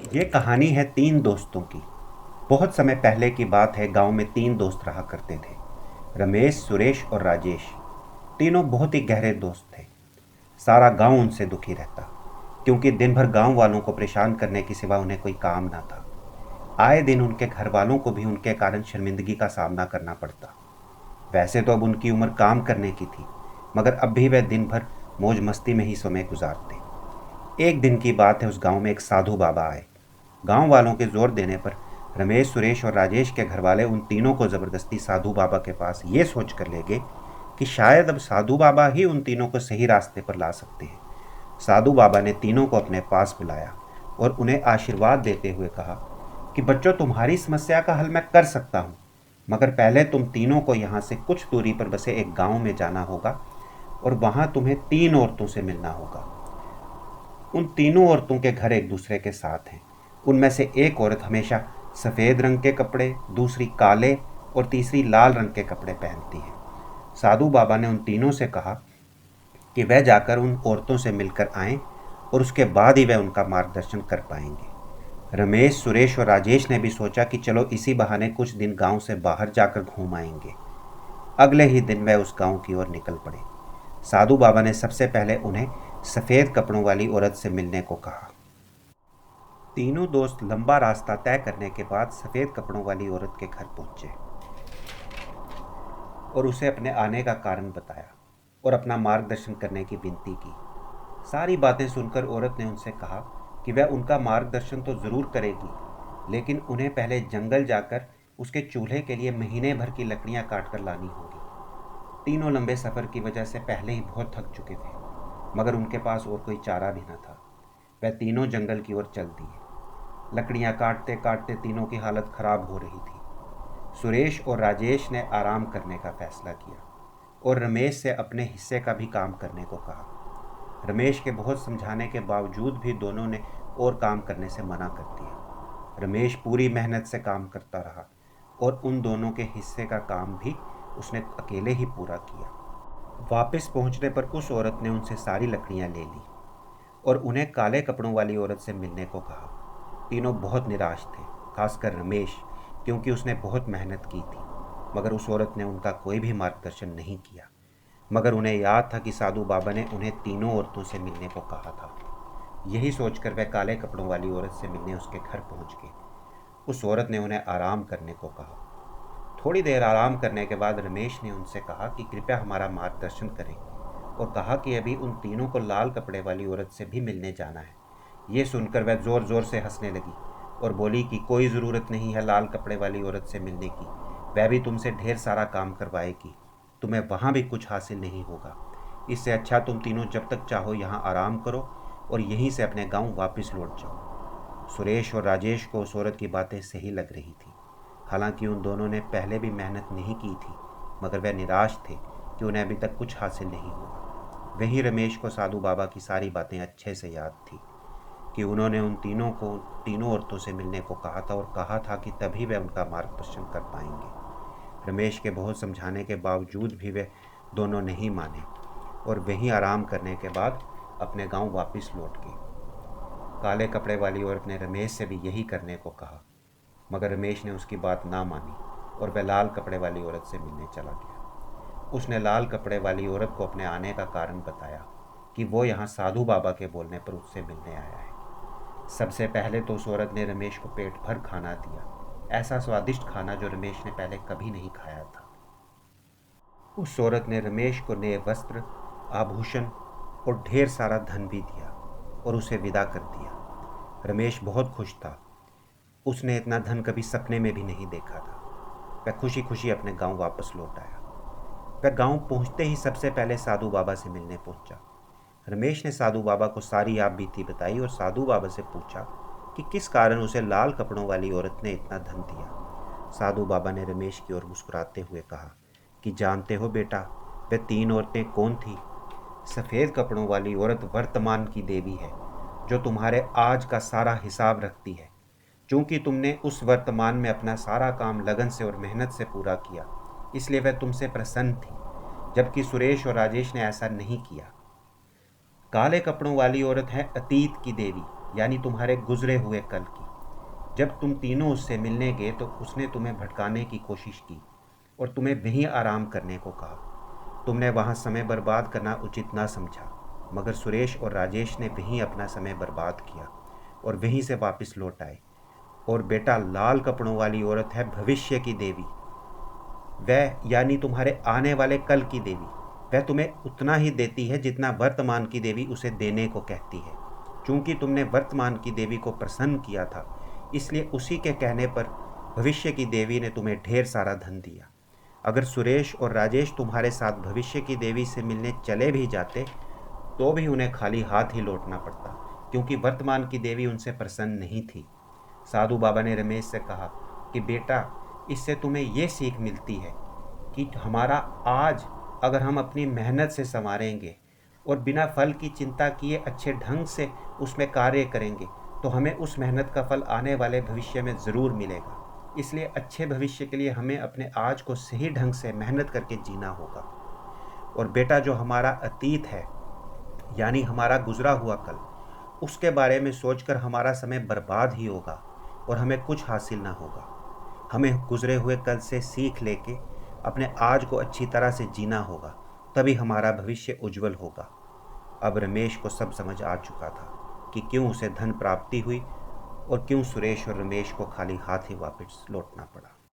ये कहानी है तीन दोस्तों की। बहुत समय पहले की बात है। गांव में तीन दोस्त रहा करते थे, रमेश, सुरेश और राजेश। तीनों बहुत ही गहरे दोस्त थे। सारा गांव उनसे दुखी रहता, क्योंकि दिन भर गांव वालों को परेशान करने के सिवा उन्हें कोई काम ना था। आए दिन उनके घर वालों को भी उनके कारण शर्मिंदगी का सामना करना पड़ता। वैसे तो अब उनकी उम्र काम करने की थी, मगर अब भी वह दिन भर मौज मस्ती में ही समय गुजारते। एक दिन की बात है, उस गांव में एक साधु बाबा आए। गांव वालों के जोर देने पर रमेश, सुरेश और राजेश के घरवाले उन तीनों को जबरदस्ती साधु बाबा के पास ये सोच कर ले गए कि शायद अब साधु बाबा ही उन तीनों को सही रास्ते पर ला सकते हैं। साधु बाबा ने तीनों को अपने पास बुलाया और उन्हें आशीर्वाद देते हुए कहा कि बच्चों, तुम्हारी समस्या का हल मैं कर सकता हूँ, मगर पहले तुम तीनों को यहाँ से कुछ दूरी पर बसे एक गांव में जाना होगा और वहाँ तुम्हें तीन औरतों से मिलना होगा। उन तीनों औरतों के घर एक दूसरे के साथ हैं। उनमें से एक औरत हमेशा सफ़ेद रंग के कपड़े, दूसरी काले और तीसरी लाल रंग के कपड़े पहनती है। साधु बाबा ने उन तीनों से कहा कि वह जाकर उन औरतों से मिलकर आएं और उसके बाद ही वह उनका मार्गदर्शन कर पाएंगे। रमेश, सुरेश और राजेश ने भी सोचा कि चलो इसी बहाने कुछ दिन गांव से बाहर जाकर घूम आएंगे। अगले ही दिन वह उस गांव की ओर निकल पड़े। साधु बाबा ने सबसे पहले उन्हें सफ़ेद कपड़ों वाली औरत से मिलने को कहा। तीनों दोस्त लंबा रास्ता तय करने के बाद सफ़ेद कपड़ों वाली औरत के घर पहुंचे और उसे अपने आने का कारण बताया और अपना मार्गदर्शन करने की विनती की। सारी बातें सुनकर औरत ने उनसे कहा कि वह उनका मार्गदर्शन तो ज़रूर करेगी, लेकिन उन्हें पहले जंगल जाकर उसके चूल्हे के लिए महीने भर की लकड़ियां काट कर लानी होगी। तीनों लंबे सफ़र की वजह से पहले ही बहुत थक चुके थे, मगर उनके पास और कोई चारा भी न था। वह तीनों जंगल की ओर चल दिए। लकड़ियां काटते काटते तीनों की हालत खराब हो रही थी। सुरेश और राजेश ने आराम करने का फैसला किया और रमेश से अपने हिस्से का भी काम करने को कहा। रमेश के बहुत समझाने के बावजूद भी दोनों ने और काम करने से मना कर दिया। रमेश पूरी मेहनत से काम करता रहा और उन दोनों के हिस्से का काम भी उसने अकेले ही पूरा किया। वापस पहुंचने पर उस औरत ने उनसे सारी लकड़ियां ले ली और उन्हें काले कपड़ों वाली औरत से मिलने को कहा। तीनों बहुत निराश थे, खासकर रमेश, क्योंकि उसने बहुत मेहनत की थी, मगर उस औरत ने उनका कोई भी मार्गदर्शन नहीं किया। मगर उन्हें याद था कि साधु बाबा ने उन्हें तीनों औरतों से मिलने को कहा था। यही सोचकर वह काले कपड़ों वाली औरत से मिलने उसके घर पहुंच गए। उस औरत ने उन्हें आराम करने को कहा। थोड़ी देर आराम करने के बाद रमेश ने उनसे कहा कि कृपया हमारा मार्गदर्शन करें, और कहा कि अभी उन तीनों को लाल कपड़े वाली औरत से भी मिलने जाना है। ये सुनकर वह ज़ोर ज़ोर से हंसने लगी और बोली कि कोई ज़रूरत नहीं है लाल कपड़े वाली औरत से मिलने की, वह भी तुमसे ढेर सारा काम करवाएगी, तुम्हें वहाँ भी कुछ हासिल नहीं होगा। इससे अच्छा तुम तीनों जब तक चाहो यहाँ आराम करो और यहीं से अपने गांव वापस लौट जाओ। सुरेश और राजेश को उस औरत की बातें सही लग रही थी। हालांकि उन दोनों ने पहले भी मेहनत नहीं की थी, मगर वह निराश थे कि उन्हें अभी तक कुछ हासिल नहीं हुआ। वहीं रमेश को साधु बाबा की सारी बातें अच्छे से याद थी कि उन्होंने उन तीनों को तीनों औरतों से मिलने को कहा था और कहा था कि तभी वे उनका मार्गदर्शन कर पाएंगे। रमेश के बहुत समझाने के बावजूद भी वे दोनों नहीं माने और वहीं आराम करने के बाद अपने गांव वापस लौट गए। काले कपड़े वाली औरत ने रमेश से भी यही करने को कहा, मगर रमेश ने उसकी बात ना मानी और वह लाल कपड़े वाली औरत से मिलने चला गया। उसने लाल कपड़े वाली औरत को अपने आने का कारण बताया कि वो यहाँ साधु बाबा के बोलने पर उससे मिलने आया है। सबसे पहले तो उस औरत ने रमेश को पेट भर खाना दिया, ऐसा स्वादिष्ट खाना जो रमेश ने पहले कभी नहीं खाया था। उस औरत ने रमेश को नए वस्त्र, आभूषण और ढेर सारा धन भी दिया और उसे विदा कर दिया। रमेश बहुत खुश था। उसने इतना धन कभी सपने में भी नहीं देखा था। वह खुशी खुशी अपने गांव वापस लौट आया। वह गांव पहुंचते ही सबसे पहले साधु बाबा से मिलने पहुंचा। रमेश ने साधु बाबा को सारी आप बीती बताई और साधु बाबा से पूछा कि किस कारण उसे लाल कपड़ों वाली औरत ने इतना धन दिया। साधु बाबा ने रमेश की ओर मुस्कुराते हुए कहा कि जानते हो बेटा, वह तीन औरतें कौन थी? सफ़ेद कपड़ों वाली औरत वर्तमान की देवी है, जो तुम्हारे आज का सारा हिसाब रखती है। चूँकि तुमने उस वर्तमान में अपना सारा काम लगन से और मेहनत से पूरा किया, इसलिए वह तुमसे प्रसन्न थी, जबकि सुरेश और राजेश ने ऐसा नहीं किया। काले कपड़ों वाली औरत है अतीत की देवी, यानी तुम्हारे गुजरे हुए कल की। जब तुम तीनों उससे मिलने गए तो उसने तुम्हें भटकाने की कोशिश की और तुम्हें वहीं आराम करने को कहा। तुमने वहाँ समय बर्बाद करना उचित ना समझा, मगर सुरेश और राजेश ने वहीं अपना समय बर्बाद किया और वहीं से वापस लौट आए। और बेटा, लाल कपड़ों वाली औरत है भविष्य की देवी। वह यानी तुम्हारे आने वाले कल की देवी। वह तुम्हें उतना ही देती है जितना वर्तमान की देवी उसे देने को कहती है। चूंकि तुमने वर्तमान की देवी को प्रसन्न किया था, इसलिए उसी के कहने पर भविष्य की देवी ने तुम्हें ढेर सारा धन दिया। अगर सुरेश और राजेश तुम्हारे साथ भविष्य की देवी से मिलने चले भी जाते तो भी उन्हें खाली हाथ ही लौटना पड़ता, क्योंकि वर्तमान की देवी उनसे प्रसन्न नहीं थी। साधु बाबा ने रमेश से कहा कि बेटा, इससे तुम्हें ये सीख मिलती है कि हमारा आज अगर हम अपनी मेहनत से संवारेंगे और बिना फल की चिंता किए अच्छे ढंग से उसमें कार्य करेंगे तो हमें उस मेहनत का फल आने वाले भविष्य में ज़रूर मिलेगा। इसलिए अच्छे भविष्य के लिए हमें अपने आज को सही ढंग से मेहनत करके जीना होगा। और बेटा, जो हमारा अतीत है यानी हमारा गुजरा हुआ कल, उसके बारे में सोचकर हमारा समय बर्बाद ही होगा और हमें कुछ हासिल ना होगा। हमें गुजरे हुए कल से सीख लेके अपने आज को अच्छी तरह से जीना होगा, तभी हमारा भविष्य उज्जवल होगा। अब रमेश को सब समझ आ चुका था कि क्यों उसे धन प्राप्ति हुई और क्यों सुरेश और रमेश को खाली हाथ ही वापस लौटना पड़ा।